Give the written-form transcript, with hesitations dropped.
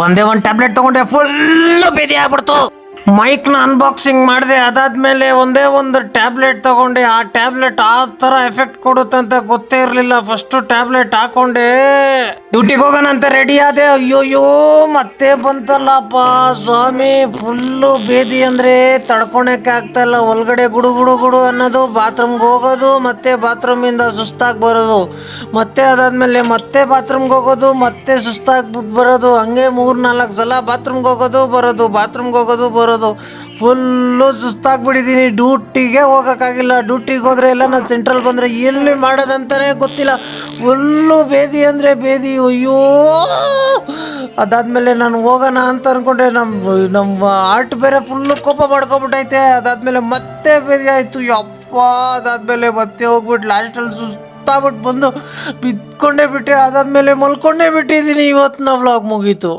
ಒಂದೇ ಒಂದು ಟ್ಯಾಬ್ಲೆಟ್ ತಗೊಂಡೆ ಫುಲ್ ಬೇದಿ ಆಗ್ಬಿಡ್ತು. ಮೈಕ್ನ ಅನ್ಬಾಕ್ಸಿಂಗ್ ಮಾಡಿದೆ, ಅದಾದ್ಮೇಲೆ ಒಂದೇ ಒಂದು ಟ್ಯಾಬ್ಲೆಟ್ ತಗೊಂಡೆ. ಆ ಟ್ಯಾಬ್ಲೆಟ್ ಆ ಥರ ಎಫೆಕ್ಟ್ ಕೊಡುತ್ತಂತ ಗೊತ್ತೇ ಇರಲಿಲ್ಲ. ಫಸ್ಟು ಟ್ಯಾಬ್ಲೆಟ್ ಹಾಕೊಂಡೆ, ಡ್ಯೂಟಿಗೆ ಹೋಗೋಣಂತ ರೆಡಿ ಆದೆ. ಅಯ್ಯೋಯ್ಯೋ ಮತ್ತೆ ಬಂತಲ್ಲಪ್ಪ ಸ್ವಾಮಿ. ಫುಲ್ಲು ಬೇದಿ ಅಂದರೆ ತಡ್ಕೊಳಕ್ಕೆ ಆಗ್ತಾ ಇಲ್ಲ. ಒಳಗಡೆ ಗುಡು ಗುಡು ಗುಡು ಅನ್ನೋದು, ಬಾತ್ರೂಮ್ಗೆ ಹೋಗೋದು, ಮತ್ತೆ ಬಾತ್ರೂಮಿಂದ ಸುಸ್ತಾಗಿ ಬರೋದು, ಮತ್ತೆ ಅದಾದ್ಮೇಲೆ ಮತ್ತೆ ಬಾತ್ರೂಮ್ಗೆ ಹೋಗೋದು, ಮತ್ತೆ ಸುಸ್ತಾಗ್ಬಿಟ್ಟು ಬರೋದು. ಹಂಗೆ 3-4 ಸಲ ಬಾತ್ರೂಮ್ಗೆ ಹೋಗೋದು ಬರೋದು, ಬಾತ್ರೂಮ್ಗೆ ಹೋಗೋದು ಬರೋದು. ಫುಲ್ಲು ಸುಸ್ತಾಗ್ಬಿಟ್ಟಿದ್ದೀನಿ. ಡ್ಯೂಟಿಗೆ ಹೋಗೋಕ್ಕಾಗಿಲ್ಲ. ಡ್ಯೂಟಿಗೆ ಹೋದ್ರೆ ಎಲ್ಲ ನಾನು ಸೆಂಟ್ರಲ್ ಬಂದರೆ ಎಲ್ಲಿ ಮಾಡೋದಂತಾನೆ ಗೊತ್ತಿಲ್ಲ. ಫುಲ್ಲು ಬೇದಿ ಅಂದರೆ ಬೇದಿ. ಅಯ್ಯೋ ಅದಾದ್ಮೇಲೆ ನಾನು ಹೋಗೋಣ ಅಂತ ಅಂದ್ಕೊಂಡೆ. ನಮ್ಮ ಆರ್ಟ್ ಬೇರೆ ಫುಲ್ಲು ಕೋಪ ಮಾಡ್ಕೊಬಿಟ್ಟೈತೆ. ಅದಾದ್ಮೇಲೆ ಮತ್ತೆ ಬೇದಿ ಆಯಿತು. ಯಪ್ಪ ಅದಾದ್ಮೇಲೆ ಮತ್ತೆ ಹೋಗ್ಬಿಟ್ಟು ಲಾಸ್ಟಲ್ಲಿ ಸುಸ್ತಾಗ್ಬಿಟ್ಟು ಬಂದು ಬಿದ್ಕೊಂಡೇ ಬಿಟ್ಟೆ. ಅದಾದ್ಮೇಲೆ ಮಲ್ಕೊಂಡೇ ಬಿಟ್ಟಿದ್ದೀನಿ. ಇವತ್ತು ವ್ಲಾಗ್ ಮುಗೀತು.